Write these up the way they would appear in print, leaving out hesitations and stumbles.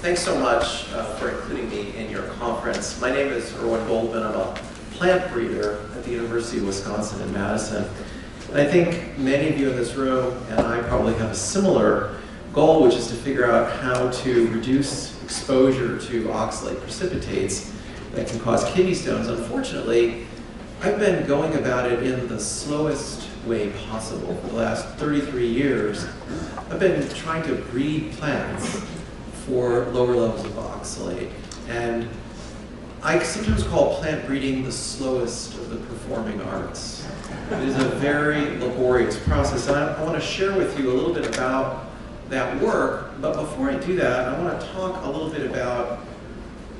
Thanks so much for including me in your conference. My name is Irwin Goldman. I'm a plant breeder at the University of Wisconsin in Madison. And I think many of you in this room and I probably have a similar goal, which is to figure out how to reduce exposure to oxalate precipitates that can cause kidney stones. Unfortunately, I've been going about it in the slowest way possible for the last 33 years. I've been trying to breed plants for lower levels of oxalate. And I sometimes call plant breeding the slowest of the performing arts. It is a very laborious process, and I want to share with you a little bit about that work. But before I do that, I want to talk a little bit about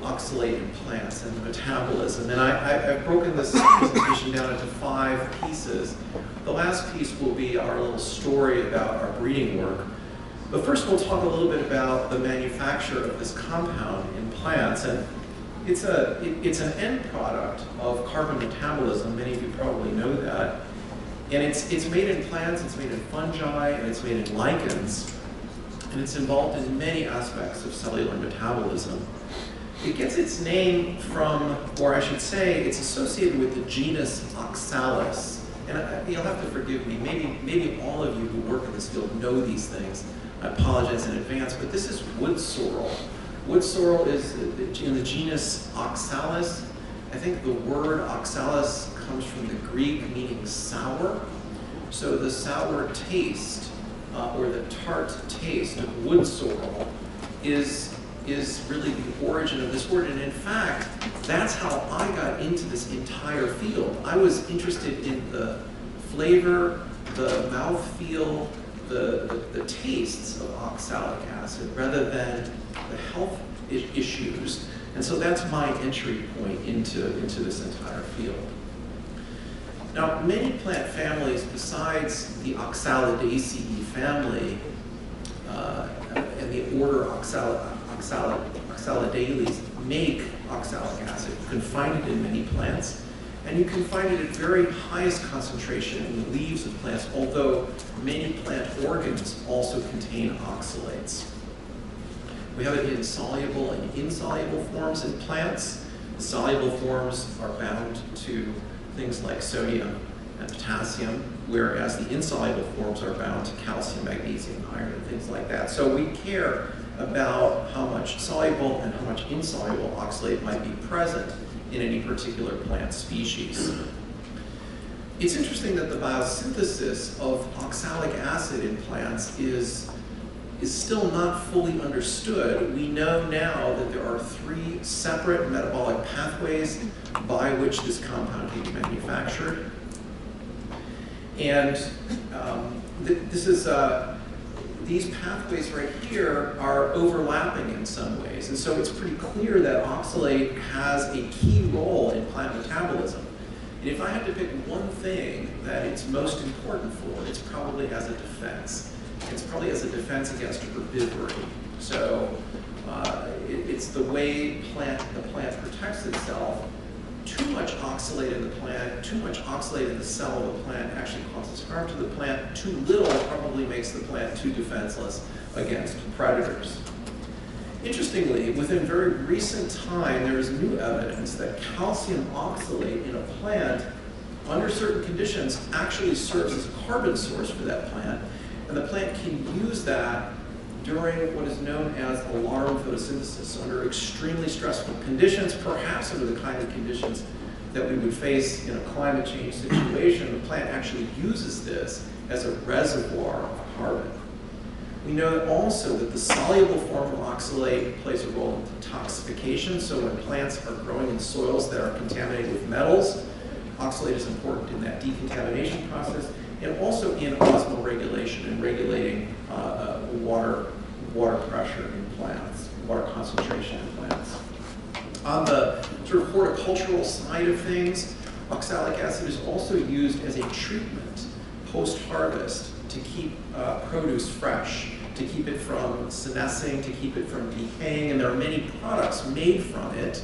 oxalate in plants and the metabolism. And I've broken this presentation down into 5 pieces. The last piece will be our little story about our breeding work. But first we'll talk a little bit about the manufacture of this compound in plants. And it's an end product of carbon metabolism. Many of you probably know that. And it's made in plants, it's made in fungi, and it's made in lichens. And it's involved in many aspects of cellular metabolism. It gets its name from, or I should say, it's associated with the genus Oxalis. And you'll have to forgive me, maybe all of you who work in this field know these things. I apologize in advance, but this is wood sorrel. Wood sorrel is in the genus Oxalis. I think the word Oxalis comes from the Greek meaning sour. So the sour taste, or the tart taste of wood sorrel is really the origin of this word. And in fact, that's how I got into this entire field. I was interested in the flavor, the mouthfeel, the tastes of oxalic acid rather than the health issues. And so that's my entry point into this entire field. Now, many plant families besides the Oxalidaceae family and the order Oxalidales make oxalic acid. You can find it in many plants, and you can find it at very highest concentration in the leaves of plants, although many plant organs also contain oxalates. We have it in soluble and insoluble forms in plants. The soluble forms are bound to things like sodium and potassium, whereas the insoluble forms are bound to calcium, magnesium, iron, and things like that. So we care about how much soluble and how much insoluble oxalate might be present in any particular plant species. It's interesting that the biosynthesis of oxalic acid in plants is still not fully understood. We know now that there are 3 separate metabolic pathways by which this compound can be manufactured. And these pathways right here are overlapping in some ways. And so it's pretty clear that oxalate has a key role in plant metabolism. And if I had to pick one thing that it's most important for, it's probably as a defense. It's probably as a defense against herbivory. So it's the way the plant protects itself. Too much oxalate in the plant, too much oxalate in the cell of the plant actually causes harm to the plant. Too little probably makes the plant too defenseless against predators. Interestingly, within very recent time, there is new evidence that calcium oxalate in a plant, under certain conditions, actually serves as a carbon source for that plant. And the plant can use that during what is known as alarm photosynthesis, under extremely stressful conditions, perhaps under the kind of conditions that we would face in a climate change situation. The plant actually uses this as a reservoir of carbon. We know also that the soluble form of oxalate plays a role in detoxification. So when plants are growing in soils that are contaminated with metals, oxalate is important in that decontamination process, and also in osmoregulation and regulating water pressure in plants, water concentration in plants. On the sort of horticultural side of things, oxalic acid is also used as a treatment post-harvest to keep produce fresh, to keep it from senescing, to keep it from decaying, and there are many products made from it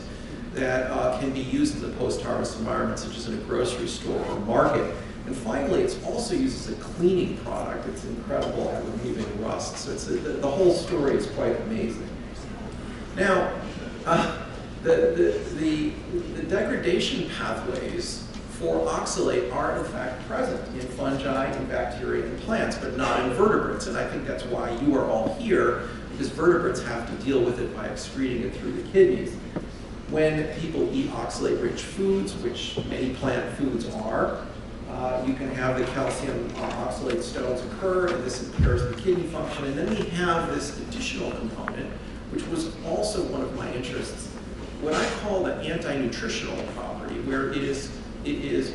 that can be used in the post-harvest environment, such as in a grocery store or market. And finally, it's also used as a cleaning product. It's incredible at removing rust. So the whole story is quite amazing. Now, the degradation pathways for oxalate are in fact present in fungi, in bacteria, and plants, but not in vertebrates. And I think that's why you are all here, because vertebrates have to deal with it by excreting it through the kidneys. When people eat oxalate-rich foods, which many plant foods are, you can have the calcium oxalate stones occur, and this impairs the kidney function. And then we have this additional component, which was also one of my interests, what I call the anti-nutritional property, where it is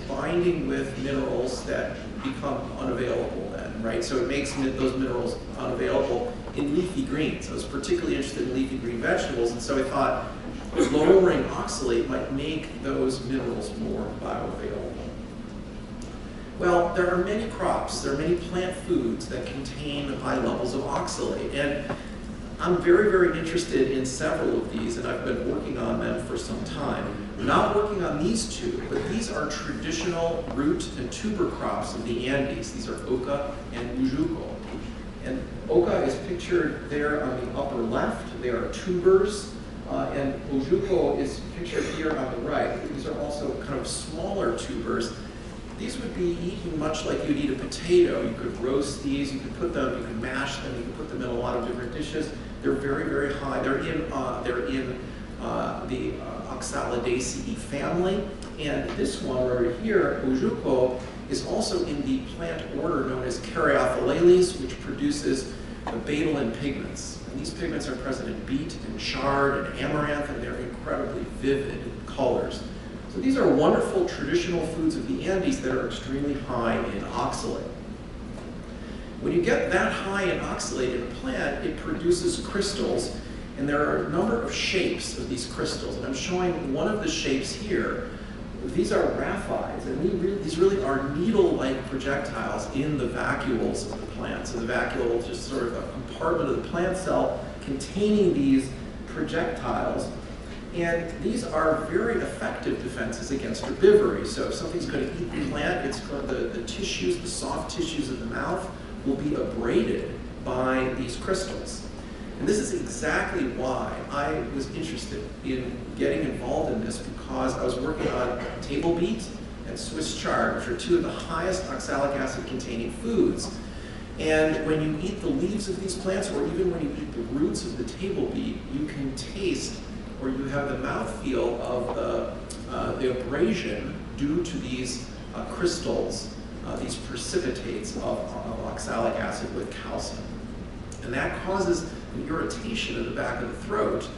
binding with minerals that become unavailable then, right? So it makes those minerals unavailable in leafy greens. I was particularly interested in leafy green vegetables, and so I thought lowering oxalate might make those minerals more bioavailable. Well, there are many crops, there are many plant foods that contain high levels of oxalate, and I'm very, very interested in several of these, and I've been working on them for some time. I'm not working on these two, but these are traditional root and tuber crops of the Andes. These are oca and ujuco. And oca is pictured there on the upper left. They are tubers, and ujuco is pictured here on the right. These are also kind of smaller tubers. These would be eaten much like you'd eat a potato. You could roast these, you could put them, you could mash them, you could put them in a lot of different dishes. They're very, very high. They're in the Oxalidaceae family. And this one right here, ujuco, is also in the plant order known as Caryophyllales, which produces the betalain pigments. And these pigments are present in beet and chard and amaranth, and they're incredibly vivid colors. So these are wonderful traditional foods of the Andes that are extremely high in oxalate. When you get that high in oxalate in a plant, it produces crystals, and there are a number of shapes of these crystals. And I'm showing one of the shapes here. These are raphides, and these really are needle-like projectiles in the vacuoles of the plant. So the vacuole is just sort of a compartment of the plant cell containing these projectiles. And these are very effective defenses against herbivory. So if something's going to eat the plant, it's going the tissues, the soft tissues of the mouth, will be abraded by these crystals. And this is exactly why I was interested in getting involved in this, because I was working on table beet and Swiss chard, which are two of the highest oxalic acid containing foods. And when you eat the leaves of these plants, or even when you eat the roots of the table beet, you can taste, or you have the mouthfeel of the abrasion due to these crystals, these precipitates of oxalic acid with calcium. And that causes an irritation in the back of the throat,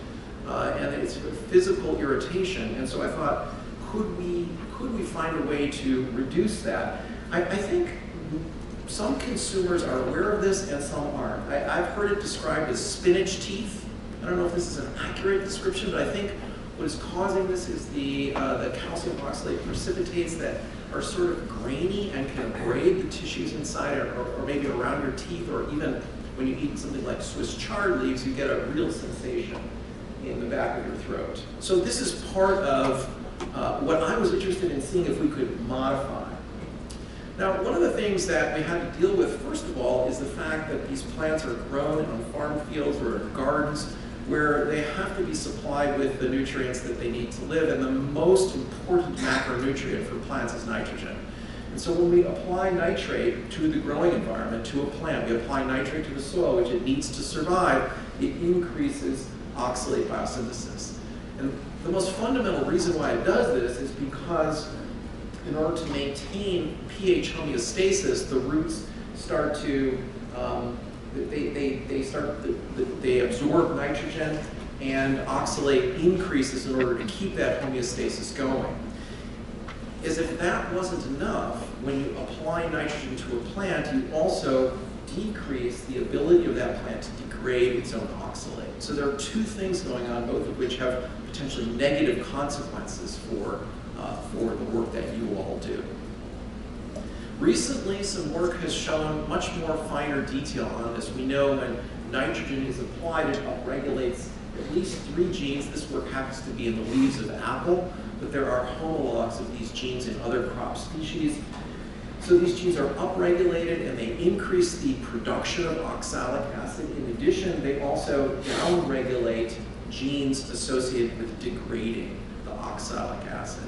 and it's a physical irritation. And so I thought, could we find a way to reduce that? I think some consumers are aware of this and some aren't. I've heard it described as spinach teeth. I don't know if this is an accurate description, but I think what is causing this is the calcium oxalate precipitates that are sort of grainy and can abrade the tissues inside, or maybe around your teeth, or even when you eat something like Swiss chard leaves, you get a real sensation in the back of your throat. So this is part of what I was interested in seeing if we could modify. Now, one of the things that we had to deal with, first of all, is the fact that these plants are grown on farm fields or in gardens where they have to be supplied with the nutrients that they need to live, and the most important macronutrient for plants is nitrogen. And so when we apply nitrate to the growing environment, to a plant, we apply nitrate to the soil, which it needs to survive, it increases oxalate biosynthesis. And the most fundamental reason why it does this is because in order to maintain pH homeostasis, the roots start to they absorb nitrogen, and oxalate increases in order to keep that homeostasis going. As if that wasn't enough, when you apply nitrogen to a plant, you also decrease the ability of that plant to degrade its own oxalate. So there are two things going on, both of which have potentially negative consequences for the work that you all do. Recently, some work has shown much more finer detail on this. We know when nitrogen is applied, it upregulates at least 3 genes. This work happens to be in the leaves of apple, but there are homologs of these genes in other crop species. So these genes are upregulated, and they increase the production of oxalic acid. In addition, they also downregulate genes associated with degrading the oxalic acid.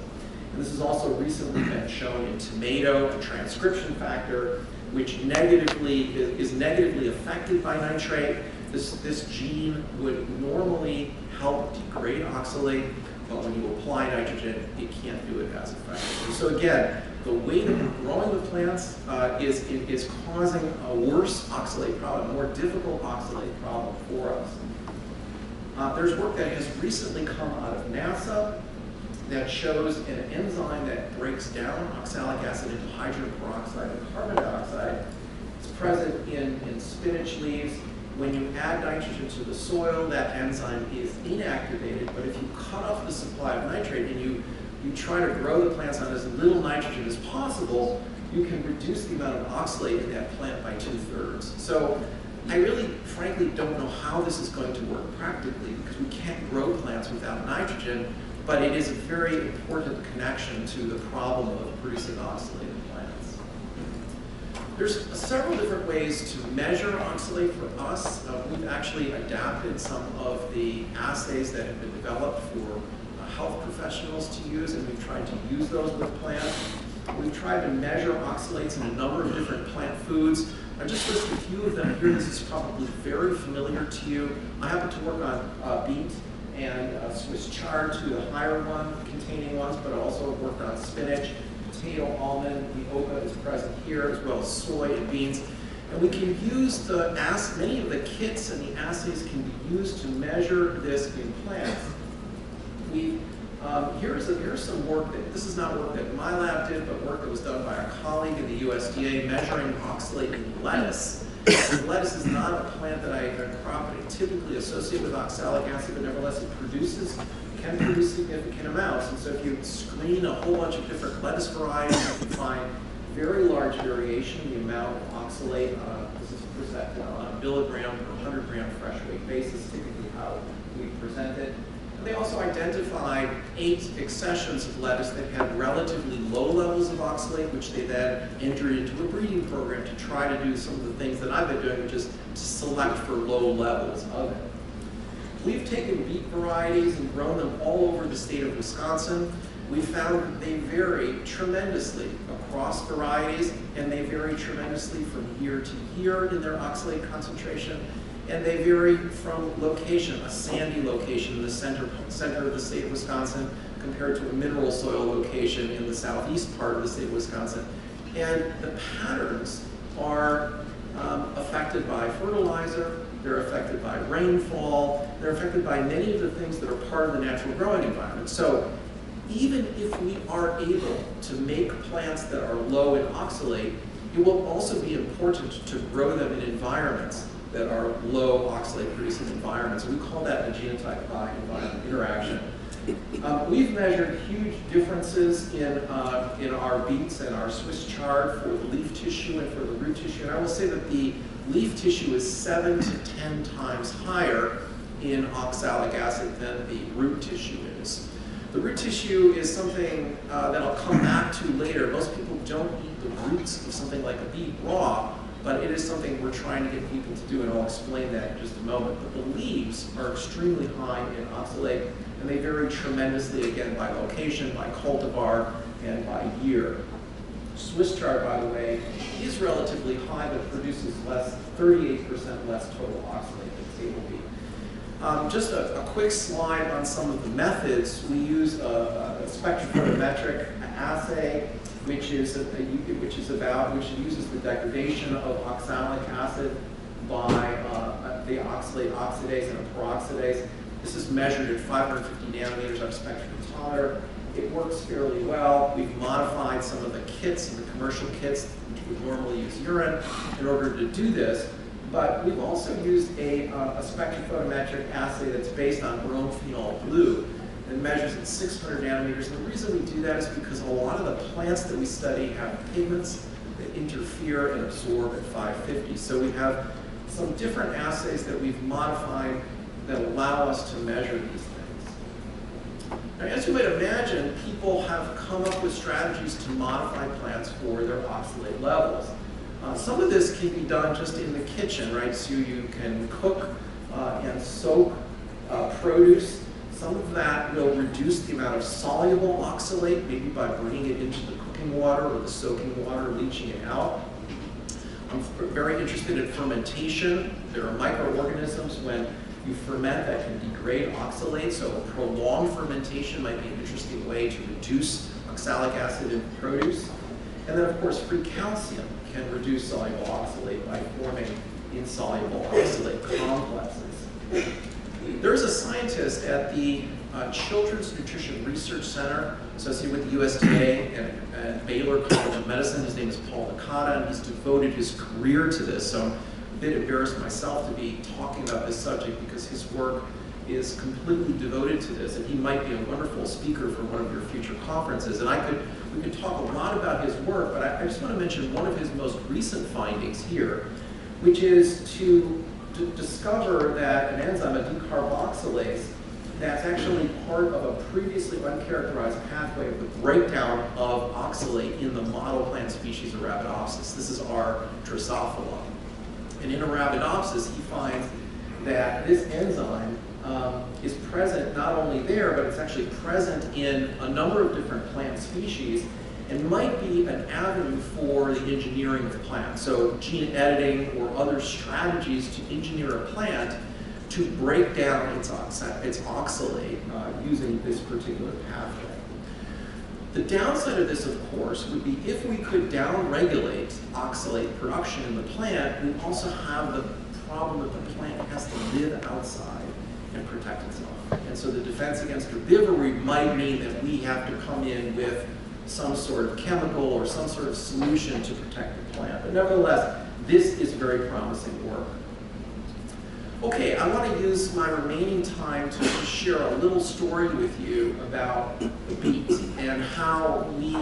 And this has also recently been shown in tomato, a transcription factor, which is negatively affected by nitrate. This gene would normally help degrade oxalate, but when you apply nitrogen, it can't do it as effectively. So again, the way that we're growing the plants is causing a worse oxalate problem, a more difficult oxalate problem for us. There's work that has recently come out of NASA that shows an enzyme that breaks down oxalic acid into hydrogen peroxide and carbon dioxide. It's present in spinach leaves. When you add nitrogen to the soil, that enzyme is inactivated, but if you cut off the supply of nitrate and you try to grow the plants on as little nitrogen as possible, you can reduce the amount of oxalate in that plant by 2/3. So I really, frankly, don't know how this is going to work practically because we can't grow plants without nitrogen, but it is a very important connection to the problem of producing oxalate in plants. There's several different ways to measure oxalate for us. We've actually adapted some of the assays that have been developed for health professionals to use, and we've tried to use those with plants. We've tried to measure oxalates in a number of different plant foods. I just listed a few of them here. This is probably very familiar to you. I happen to work on beet and Swiss chard, two of the higher containing ones, but I also worked on spinach, potato, almond. The oca is present here, as well as soy and beans. And we can use many of the kits and the assays can be used to measure this in plants. Here's some work this is not work that my lab did, but work that was done by a colleague in the USDA measuring oxalate in lettuce. And lettuce is not a plant that a crop that I typically associate with oxalic acid, but nevertheless it can produce significant amounts. And so if you screen a whole bunch of different lettuce varieties, you can find very large variation in the amount of oxalate. This is presented on a milligram per 100 gram fresh weight basis, typically how we present it. And they also identified 8 accessions of lettuce that had relatively low levels of oxalate, which they then entered into a breeding program to try to do some of the things that I've been doing, which is to select for low levels of it. We've taken beet varieties and grown them all over the state of Wisconsin. We found that they vary tremendously across varieties, and they vary tremendously from year to year in their oxalate concentration. And they vary from location, a sandy location in the center of the state of Wisconsin compared to a mineral soil location in the southeast part of the state of Wisconsin. And the patterns are affected by fertilizer, they're affected by rainfall, they're affected by many of the things that are part of the natural growing environment. So even if we are able to make plants that are low in oxalate, it will also be important to grow them in environments that are low oxalate producing environments. We call that the genotype by environment interaction. We've measured huge differences in our beets and our Swiss chard for the leaf tissue and for the root tissue. And I will say that the leaf tissue is 7 to 10 times higher in oxalic acid than the root tissue is. The root tissue is something that I'll come back to later. Most people don't eat the roots of something like a beet raw, but it is something we're trying to get people to do, and I'll explain that in just a moment. But the leaves are extremely high in oxalate, and they vary tremendously, again, by location, by cultivar, and by year. Swiss chard, by the way, is relatively high, but produces 38% less total oxalate than table beet. Just a quick slide on some of the methods. We use a spectrophotometric assay, which uses the degradation of oxalic acid by the oxalate oxidase and a peroxidase. This is measured at 550 nanometers on a spectrophotometer. It works fairly well. We've modified some of the kits and the commercial kits, which would normally use urine, in order to do this. But we've also used a spectrophotometric assay that's based on bromophenol blue. It measures at 600 nanometers. And the reason we do that is because a lot of the plants that we study have pigments that interfere and absorb at 550. So we have some different assays that we've modified that allow us to measure these things. Now, as you might imagine, people have come up with strategies to modify plants for their oxalate levels. Some of this can be done just in the kitchen, right? So you can cook and soak produce. Some of that will reduce the amount of soluble oxalate, maybe by bringing it into the cooking water or the soaking water, leaching it out. I'm very interested in fermentation. There are microorganisms when you ferment that can degrade oxalate, so a prolonged fermentation might be an interesting way to reduce oxalic acid in produce. And then, of course, free calcium can reduce soluble oxalate by forming insoluble oxalate complexes. There's a scientist at the Children's Nutrition Research Center associated with the USDA and Baylor College of Medicine. His name is Paul Nakata, and he's devoted his career to this. So I'm a bit embarrassed myself to be talking about this subject because his work is completely devoted to this, and he might be a wonderful speaker for one of your future conferences. And we could talk a lot about his work, but I just want to mention one of his most recent findings here, which is to discover that an enzyme, a decarboxylase, that's actually part of a previously uncharacterized pathway of the breakdown of oxalate in the model plant species Arabidopsis. This is our Drosophila. And in Arabidopsis, he finds that this enzyme is present not only there, but it's actually present in a number of different plant species and might be an avenue for the engineering of plants. So gene editing or other strategies to engineer a plant to break down its oxalate using this particular pathway. The downside of this, of course, would be if we could downregulate oxalate production in the plant, we also have the problem that the plant has to live outside and protect itself. And so the defense against herbivory might mean that we have to come in with some sort of chemical or some sort of solution to protect the plant. But nevertheless, this is very promising work. Okay, I want to use my remaining time to share a little story with you about the beet and how we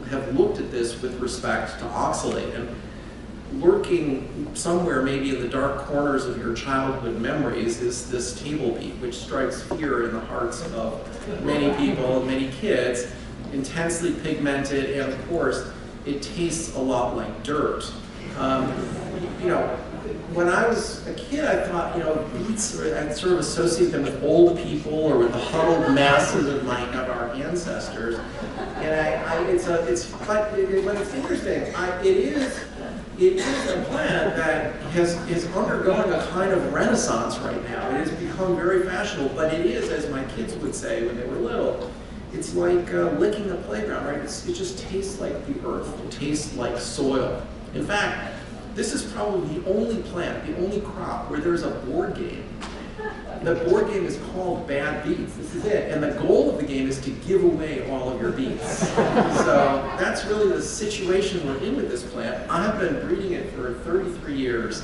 have looked at this with respect to oxalate. And lurking somewhere maybe in the dark corners of your childhood memories is this table beet, which strikes fear in the hearts of many people and many kids. Intensely pigmented, and of course, it tastes a lot like dirt. You know, when I was a kid, I thought, you know, beets, I'd sort of associate them with old people or with the huddled masses of our ancestors. And but it's interesting. It is a plant that is undergoing a kind of renaissance right now. It has become very fashionable, but it is, as my kids would say when they were little, it's like licking a playground, right? It just tastes like the earth. It tastes like soil. In fact, this is probably the only plant, the only crop where there's a board game. The board game is called Bad Beets. This is it. And the goal of the game is to give away all of your beets. So that's really the situation we're in with this plant. I've been breeding it for 33 years.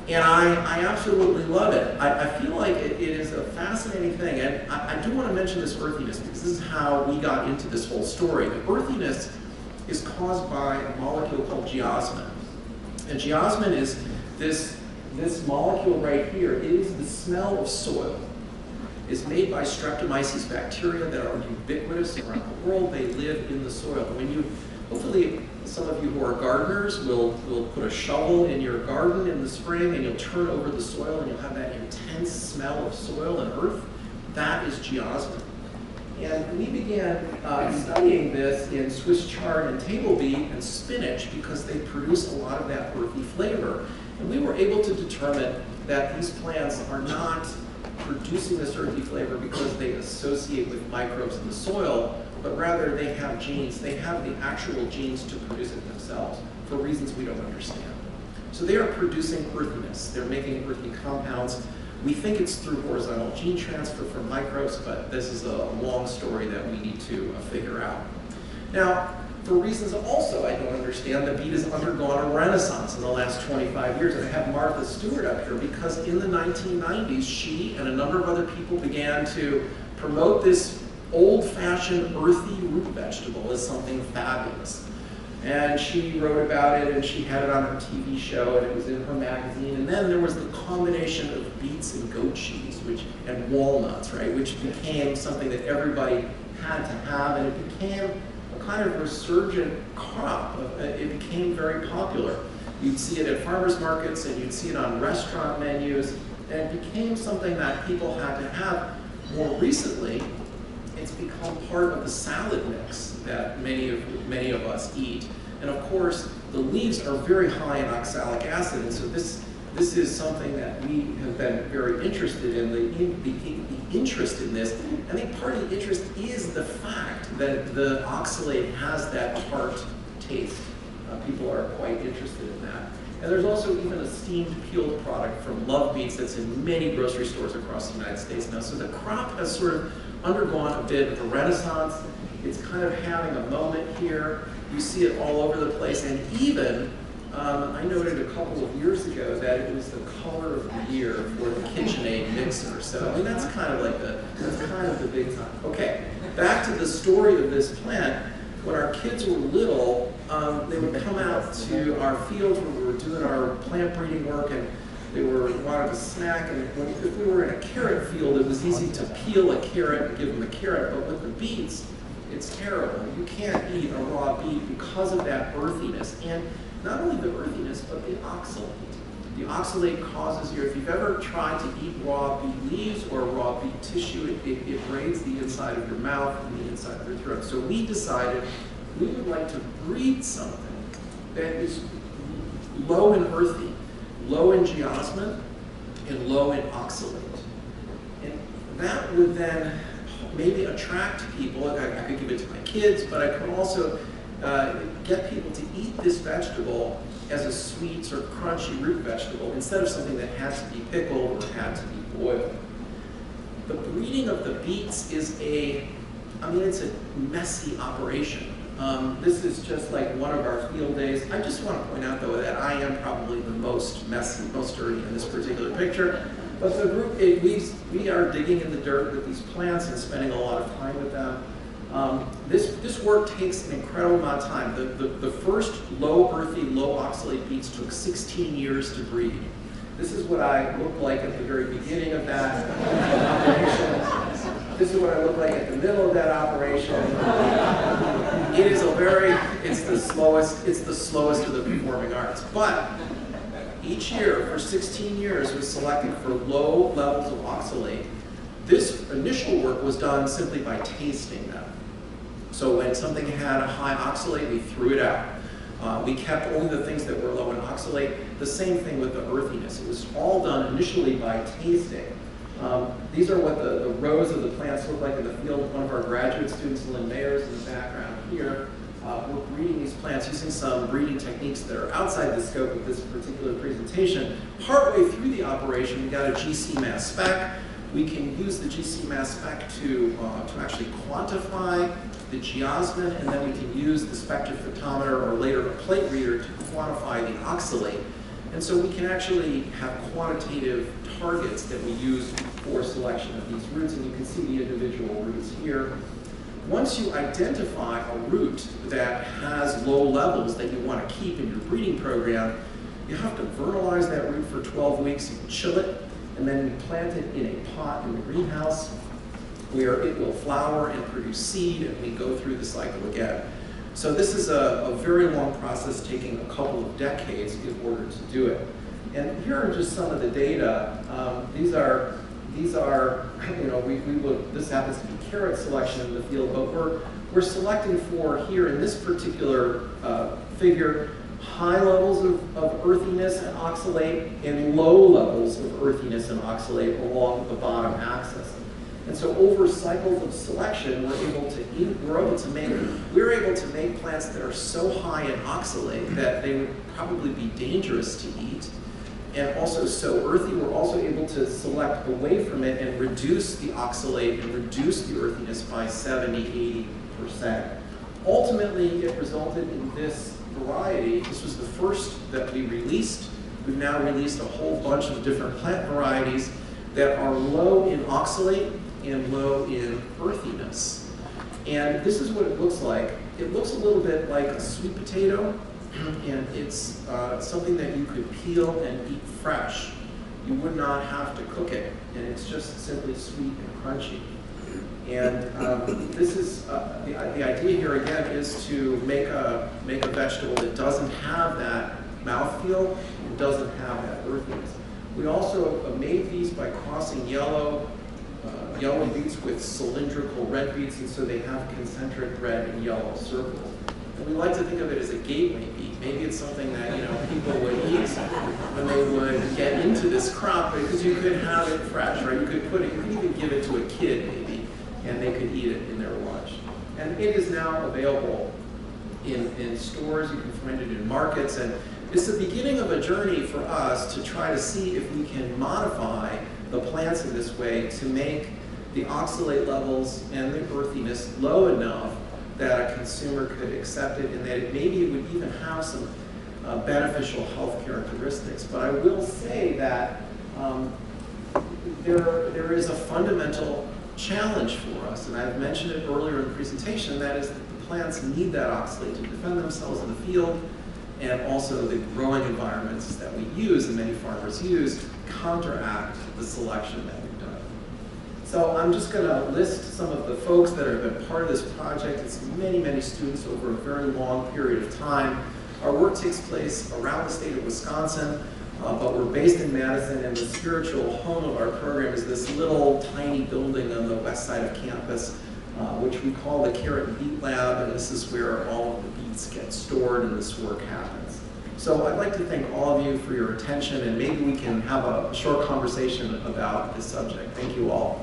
And I absolutely love it. I feel like it is a fascinating thing. And I do want to mention this earthiness because this is how we got into this whole story. The earthiness is caused by a molecule called geosmin. And geosmin is this molecule right here. It is the smell of soil. It's made by Streptomyces bacteria that are ubiquitous around the world. They live in the soil. When you, hopefully, some of you who are gardeners will put a shovel in your garden in the spring and you'll turn over the soil and you'll have that intense smell of soil and earth. That is geosmin. And we began studying this in Swiss chard and table beet and spinach because they produce a lot of that earthy flavor. And we were able to determine that these plants are not producing this earthy flavor because they associate with microbes in the soil, but rather they have genes. They have the actual genes to produce it themselves for reasons we don't understand. So they are producing earthiness. They're making earthy compounds. We think it's through horizontal gene transfer from microbes, but this is a long story that we need to figure out. Now, for reasons also I don't understand, the beet has undergone a renaissance in the last 25 years. And I have Martha Stewart up here because in the 1990s, she and a number of other people began to promote this old-fashioned earthy root vegetable as something fabulous. And she wrote about it, and she had it on her TV show, and it was in her magazine. And then there was the combination of beets and goat cheese, and walnuts, right, which became something that everybody had to have, and it became a kind of resurgent crop. It became very popular. You'd see it at farmers markets, and you'd see it on restaurant menus. And it became something that people had to have. More recently, it's become part of the salad mix that many of us eat. And of course, the leaves are very high in oxalic acid, and so this is something that we have been very interested in, the interest in this. I think part of the interest is the fact that the oxalate has that tart taste. People are quite interested in that. And there's also even a steamed peeled product from Love Beets that's in many grocery stores across the United States now. So the crop has sort of undergone a bit of a renaissance. It's kind of having a moment here. You see it all over the place, and even I noted a couple of years ago that it was the color of the year for the KitchenAid mixer. So I mean, that's kind of the big time. Okay, back to the story of this plant. When our kids were little, they would come out to our fields where we were doing our plant breeding work, and they wanted a snack. And if we were in a carrot field, it was easy to peel a carrot and give them a carrot. But with the beets, it's terrible. You can't eat a raw beet because of that earthiness. And not only the earthiness, but the oxalate. The oxalate causes if you've ever tried to eat raw beet leaves or raw beet tissue, it raids the inside of your mouth and the inside of your throat. So we decided we would like to breed something that is low in earthy, low in geosmin, and low in oxalate. And that would then maybe attract people. I could give it to my kids, but I could also get people to eat this vegetable as a sweet, sort of crunchy root vegetable instead of something that had to be pickled or had to be boiled. The breeding of the beets is it's a messy operation. This is just like one of our field days. I just want to point out, though, that I am probably the most messy, most dirty in this particular picture. But the group, we are digging in the dirt with these plants and spending a lot of time with them. This work takes an incredible amount of time. The first low earthy, low oxalate beets took 16 years to breed. This is what I looked like at the very beginning of that operation. This is what I look like at the middle of that operation. It's the slowest of the performing arts. But each year for 16 years was selected for low levels of oxalate. This initial work was done simply by tasting them. So when something had a high oxalate, we threw it out. We kept only the things that were low in oxalate. The same thing with the earthiness. It was all done initially by tasting. These are what the rows of the plants look like in the field. One of our graduate students, Lynn Mayers, in the background here. We're breeding these plants using some breeding techniques that are outside the scope of this particular presentation. Partway through the operation, we got a GC mass spec. We can use the GC mass spec to actually quantify the geosmin, and then we can use the spectrophotometer or later a plate reader to quantify the oxalate. And so we can actually have quantitative targets that we use for selection of these roots, and you can see the individual roots here. Once you identify a root that has low levels that you want to keep in your breeding program, you have to vernalize that root for 12 weeks, you chill it, and then you plant it in a pot in the greenhouse where it will flower and produce seed, and we go through the cycle again. So this is a very long process taking a couple of decades in order to do it. And here are just some of the data. These are this happens to be carrot selection in the field, but we're selecting for here in this particular figure high levels of earthiness and oxalate and low levels of earthiness and oxalate along the bottom axis. And so over cycles of selection, we're able to make plants that are so high in oxalate that they would probably be dangerous to eat, and also so earthy, we're also able to select away from it and reduce the oxalate and reduce the earthiness by 70–80%. Ultimately, it resulted in this variety. This was the first that we released. We've now released a whole bunch of different plant varieties that are low in oxalate and low in earthiness. And this is what it looks like. It looks a little bit like a sweet potato, and it's something that you could peel and eat fresh. You would not have to cook it, and it's just simply sweet and crunchy. And this is the idea here again is to make a vegetable that doesn't have that mouthfeel and doesn't have that earthiness. We also made these by crossing yellow beads with cylindrical red beads, and so they have concentric red and yellow circles. And we like to think of it as a gateway bead. Maybe it's something that people would eat when they would get into this crop, because you could have it fresh, right? You could even give it to a kid maybe, and they could eat it in their lunch. And it is now available in stores. You can find it in markets, and it's the beginning of a journey for us to try to see if we can modify the plants in this way to make the oxalate levels and the earthiness low enough that a consumer could accept it, and that maybe it would even have some beneficial health characteristics. But I will say that there is a fundamental challenge for us, and I've mentioned it earlier in the presentation, that is that the plants need that oxalate to defend themselves in the field, and also the growing environments that we use and many farmers use counteract the selection that we've done. So I'm just going to list some of the folks that have been part of this project. It's many, many students over a very long period of time. Our work takes place around the state of Wisconsin, but we're based in Madison, and the spiritual home of our program is this little tiny building on the west side of campus, which we call the Carrot and Beet Lab, and this is where all of the beets get stored and this work happens. So I'd like to thank all of you for your attention, and maybe we can have a short conversation about this subject. Thank you all.